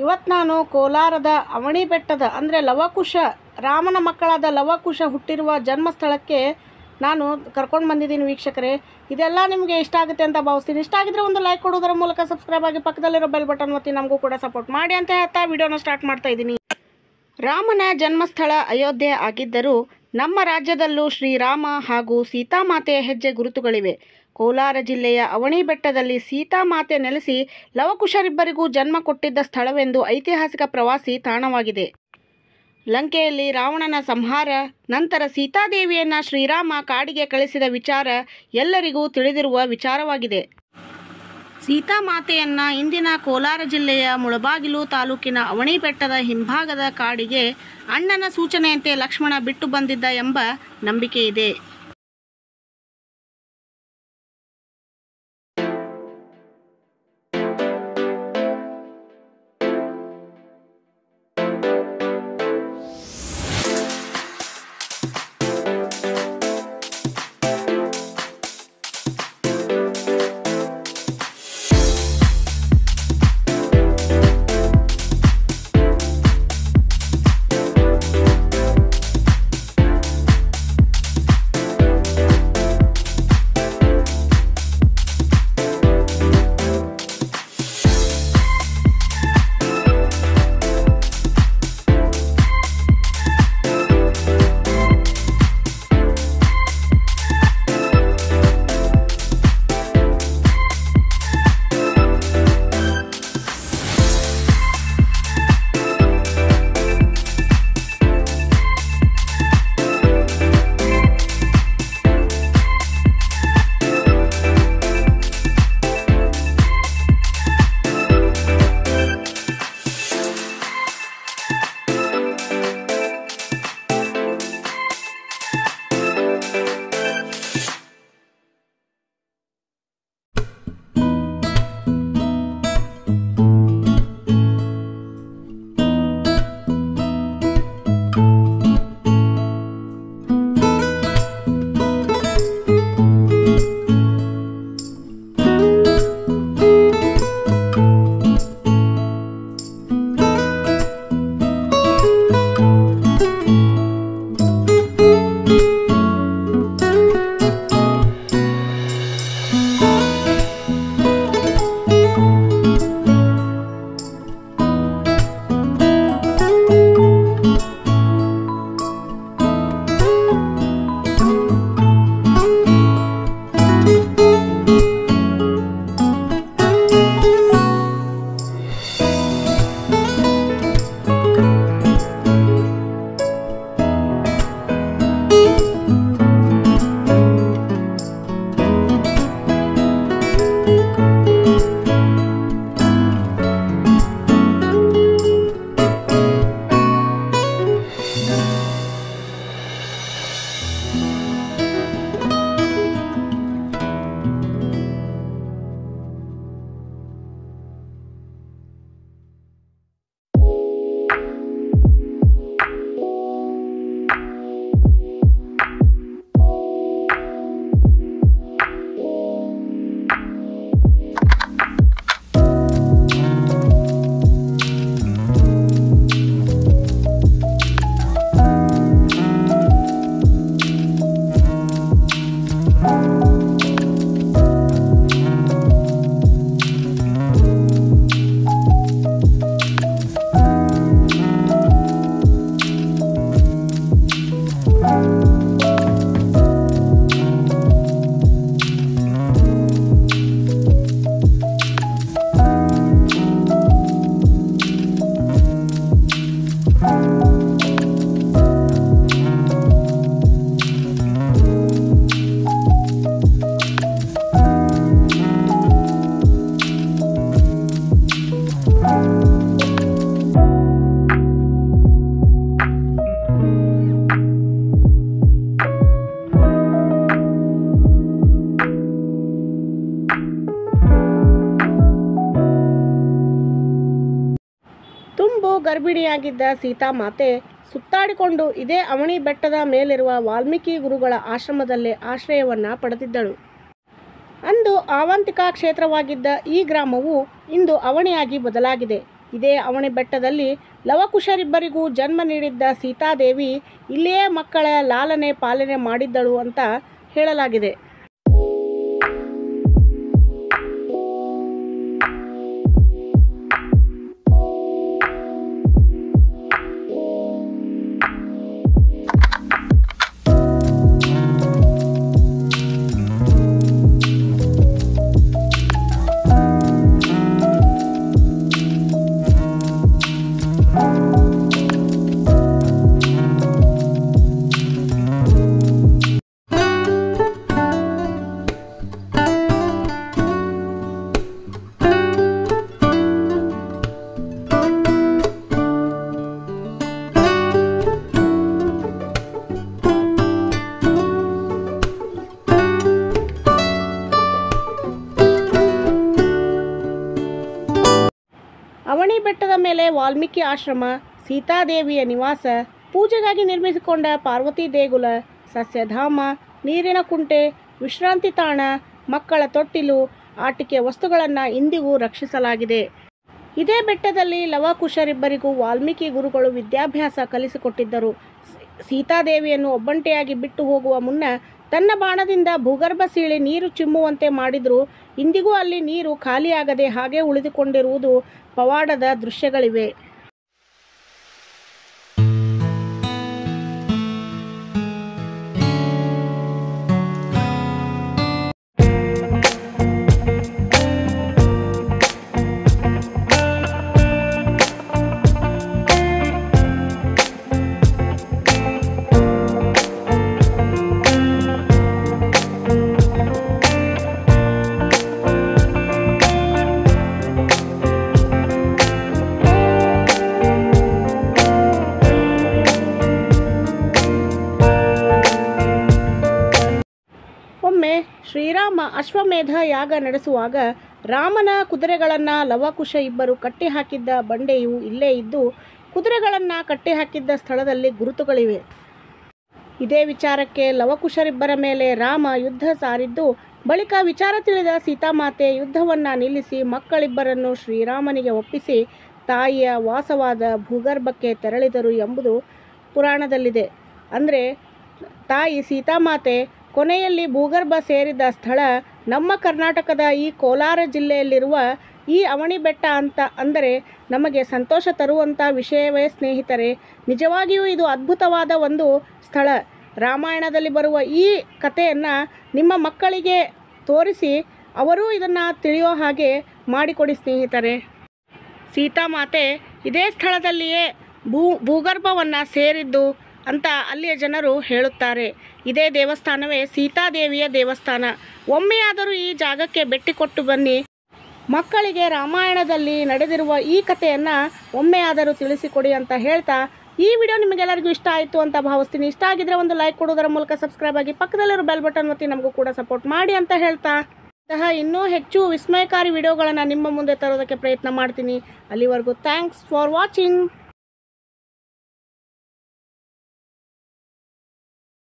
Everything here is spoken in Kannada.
ಇವತ್ತು ನಾನು ಕೋಲಾರದ ಅವಣಿ ಬೆಟ್ಟದ ಅಂದರೆ ಲವಕುಶ ರಾಮನ ಮಕ್ಕಳಾದ ಲವಕುಶ ಹುಟ್ಟಿರುವ ಜನ್ಮಸ್ಥಳಕ್ಕೆ ನಾನು ಕರ್ಕೊಂಡು ಬಂದಿದ್ದೀನಿ ವೀಕ್ಷಕರೇ. ಇದೆಲ್ಲ ನಿಮಗೆ ಇಷ್ಟ ಆಗುತ್ತೆ ಅಂತ ಭಾವಿಸ್ತೀನಿ. ಇಷ್ಟ ಆಗಿದ್ರೆ ಒಂದು ಲೈಕ್ ಕೊಡೋದರ ಮೂಲಕ ಸಬ್ಸ್ಕ್ರೈಬ್ ಆಗಿ ಪಕ್ಕದಲ್ಲಿರೋ ಬೆಲ್ ಬಟನ್ ಒತ್ತಿ ನಮಗೂ ಕೂಡ ಸಪೋರ್ಟ್ ಮಾಡಿ ಅಂತ ಹೇಳ್ತಾ ವಿಡಿಯೋನ ಸ್ಟಾರ್ಟ್ ಮಾಡ್ತಾ ಇದ್ದೀನಿ. ರಾಮನ ಜನ್ಮಸ್ಥಳ ಅಯೋಧ್ಯೆ ಆಗಿದ್ದರೂ ನಮ್ಮ ರಾಜ್ಯದಲ್ಲೂ ಶ್ರೀರಾಮ ಹಾಗೂ ಸೀತಾಮಾತೆಯ ಹೆಜ್ಜೆ ಗುರುತುಗಳಿವೆ. ಕೋಲಾರ ಜಿಲ್ಲೆಯ ಅವಣಿ ಬೆಟ್ಟದಲ್ಲಿ ಸೀತಾಮಾತೆ ನೆಲೆಸಿ ಲವಕುಶರಿಬ್ಬರಿಗೂ ಜನ್ಮ ಕೊಟ್ಟಿದ್ದ ಸ್ಥಳವೆಂದು ಐತಿಹಾಸಿಕ ಪ್ರವಾಸಿ ತಾಣವಾಗಿದೆ. ಲಂಕೆಯಲ್ಲಿ ರಾವಣನ ಸಂಹಾರ ನಂತರ ಸೀತಾದೇವಿಯನ್ನು ಶ್ರೀರಾಮ ಕಾಡಿಗೆ ಕಳಿಸಿದ ವಿಚಾರ ಎಲ್ಲರಿಗೂ ತಿಳಿದಿರುವ ವಿಚಾರವಾಗಿದೆ. ಸೀತಾಮಾತೆಯನ್ನು ಇಂದಿನ ಕೋಲಾರ ಜಿಲ್ಲೆಯ ಮುಳಬಾಗಿಲು ತಾಲೂಕಿನ ಅವಣಿ ಬೆಟ್ಟದ ಹಿಂಭಾಗದ ಕಾಡಿಗೆ ಅಣ್ಣನ ಸೂಚನೆಯಂತೆ ಲಕ್ಷ್ಮಣ ಬಿಟ್ಟು ಬಂದಿದ್ದ ಎಂಬ ನಂಬಿಕೆ ಇದೆ. ಗರ್ಭಿಣಿಯಾಗಿದ್ದ ಸೀತಾಮಾತೆ ಸುತ್ತಾಡಿಕೊಂಡು ಇದೇ ಅವಣಿ ಬೆಟ್ಟದ ಮೇಲಿರುವ ವಾಲ್ಮೀಕಿ ಗುರುಗಳ ಆಶ್ರಮದಲ್ಲೇ ಆಶ್ರಯವನ್ನು ಪಡೆದಿದ್ದಳು. ಅಂದು ಆವಂತಿಕ ಕ್ಷೇತ್ರವಾಗಿದ್ದ ಈ ಗ್ರಾಮವು ಇಂದು ಅವಣಿಯಾಗಿ ಬದಲಾಗಿದೆ. ಇದೇ ಅವನಿ ಬೆಟ್ಟದಲ್ಲಿ ಲವಕುಶರಿಬ್ಬರಿಗೂ ಜನ್ಮ ನೀಡಿದ್ದ ಸೀತಾದೇವಿ ಇಲ್ಲಿಯೇ ಮಕ್ಕಳ ಲಾಲನೆ ಪಾಲನೆ ಮಾಡಿದ್ದಳು ಅಂತ ಹೇಳಲಾಗಿದೆ. ಅವನಿ ಬೆಟ್ಟದ ಮೇಲೆ ವಾಲ್ಮೀಕಿ ಆಶ್ರಮ, ಸೀತಾದೇವಿಯ ನಿವಾಸ, ಪೂಜೆಗಾಗಿ ನಿರ್ಮಿಸಿಕೊಂಡ ಪಾರ್ವತಿ ದೇಗುಲ, ಸಸ್ಯಧಾಮ, ನೀರಿನ ಕುಂಟೆ, ವಿಶ್ರಾಂತಿ ತಾಣ, ಮಕ್ಕಳ ತೊಟ್ಟಿಲು, ಆಟಿಕೆ ವಸ್ತುಗಳನ್ನು ಇಂದಿಗೂ ರಕ್ಷಿಸಲಾಗಿದೆ. ಇದೇ ಬೆಟ್ಟದಲ್ಲಿ ಲವಕುಶರಿಬ್ಬರಿಗೂ ವಾಲ್ಮೀಕಿ ಗುರುಗಳು ವಿದ್ಯಾಭ್ಯಾಸ ಕಲಿಸಿಕೊಟ್ಟಿದ್ದರು. ಸೀತಾದೇವಿಯನ್ನು ಒಬ್ಬಂಟಿಯಾಗಿ ಬಿಟ್ಟು ಹೋಗುವ ಮುನ್ನ ತನ್ನ ಬಾಣದಿಂದ ಭೂಗರ್ಭ ಸೀಳಿ ನೀರು ಚಿಮ್ಮುವಂತೆ ಮಾಡಿದರೂ ಇಂದಿಗೂ ಅಲ್ಲಿ ನೀರು ಖಾಲಿಯಾಗದೆ ಹಾಗೆ ಉಳಿದುಕೊಂಡಿರುವುದು ಪವಾಡದ ದೃಶ್ಯಗಳಿವೆ. ಒಮ್ಮೆ ಶ್ರೀರಾಮ ಅಶ್ವಮೇಧ ಯಾಗ ನಡೆಸುವಾಗ ರಾಮನ ಕುದುರೆಗಳನ್ನು ಲವಕುಶ ಇಬ್ಬರು ಕಟ್ಟಿಹಾಕಿದ್ದ ಬಂಡೆಯು ಇಲ್ಲೇ ಇದ್ದು ಕುದುರೆಗಳನ್ನು ಕಟ್ಟಿಹಾಕಿದ್ದ ಸ್ಥಳದಲ್ಲಿ ಗುರುತುಗಳಿವೆ. ಇದೇ ವಿಚಾರಕ್ಕೆ ಲವಕುಶರಿಬ್ಬರ ಮೇಲೆ ರಾಮ ಯುದ್ಧ ಸಾರಿದ್ದು ಬಳಿಕ ವಿಚಾರ ತಿಳಿದ ಸೀತಾಮಾತೆ ಯುದ್ಧವನ್ನು ನಿಲ್ಲಿಸಿ ಮಕ್ಕಳಿಬ್ಬರನ್ನು ಶ್ರೀರಾಮನಿಗೆ ಒಪ್ಪಿಸಿ ತಾಯಿಯ ವಾಸವಾದ ಭೂಗರ್ಭಕ್ಕೆ ತೆರಳಿದರು ಎಂಬುದು ಪುರಾಣದಲ್ಲಿದೆ. ಅಂದರೆ ತಾಯಿ ಸೀತಾಮಾತೆ ಕೊನೆಯಲ್ಲಿ ಭೂಗರ್ಭ ಸೇರಿದ ಸ್ಥಳ ನಮ್ಮ ಕರ್ನಾಟಕದ ಈ ಕೋಲಾರ ಜಿಲ್ಲೆಯಲ್ಲಿರುವ ಈ ಅವನಿ ಬೆಟ್ಟ ಅಂತ ಅಂದರೆ ನಮಗೆ ಸಂತೋಷ ತರುವಂಥ ವಿಷಯವೇ ಸ್ನೇಹಿತರೆ. ನಿಜವಾಗಿಯೂ ಇದು ಅದ್ಭುತವಾದ ಒಂದು ಸ್ಥಳ. ರಾಮಾಯಣದಲ್ಲಿ ಬರುವ ಈ ಕಥೆಯನ್ನು ನಿಮ್ಮ ಮಕ್ಕಳಿಗೆ ತೋರಿಸಿ ಅವರೂ ಇದನ್ನು ತಿಳಿಯೋ ಹಾಗೆ ಮಾಡಿಕೊಡಿ ಸ್ನೇಹಿತರೆ. ಸೀತಾಮಾತೆ ಇದೇ ಸ್ಥಳದಲ್ಲಿಯೇ ಭೂಗರ್ಭವನ್ನು ಸೇರಿದ್ದು ಅಂತ ಅಲ್ಲಿಯ ಜನರು ಹೇಳುತ್ತಾರೆ. ಇದೇ ದೇವಸ್ಥಾನವೇ ಸೀತಾದೇವಿಯ ದೇವಸ್ಥಾನ. ಒಮ್ಮೆಯಾದರೂ ಈ ಜಾಗಕ್ಕೆ ಭೇಟಿ ಕೊಟ್ಟು ಬನ್ನಿ. ಮಕ್ಕಳಿಗೆ ರಾಮಾಯಣದಲ್ಲಿ ನಡೆದಿರುವ ಈ ಕಥೆಯನ್ನು ಒಮ್ಮೆಯಾದರೂ ತಿಳಿಸಿಕೊಡಿ ಅಂತ ಹೇಳ್ತಾ ಈ ವಿಡಿಯೋ ನಿಮಗೆಲ್ಲರಿಗೂ ಇಷ್ಟ ಆಯಿತು ಅಂತ ಭಾವಿಸ್ತೀನಿ. ಇಷ್ಟ ಆಗಿದ್ರೆ ಒಂದು ಲೈಕ್ ಕೊಡೋದರ ಮೂಲಕ ಸಬ್ಸ್ಕ್ರೈಬ್ ಆಗಿ ಪಕ್ಕದಲ್ಲಿರೋ ಬೆಲ್ ಬಟನ್ ಒತ್ತಿ ನಮಗೂ ಕೂಡ ಸಪೋರ್ಟ್ ಮಾಡಿ ಅಂತ ಹೇಳ್ತಾ ಇನ್ನೂ ಹೆಚ್ಚು ವಿಸ್ಮಯಕಾರಿ ವಿಡಿಯೋಗಳನ್ನು ನಿಮ್ಮ ಮುಂದೆ ತರೋದಕ್ಕೆ ಪ್ರಯತ್ನ ಮಾಡ್ತೀನಿ. ಅಲ್ಲಿವರೆಗೂ ಥ್ಯಾಂಕ್ಸ್ ಫಾರ್ ವಾಚಿಂಗ್.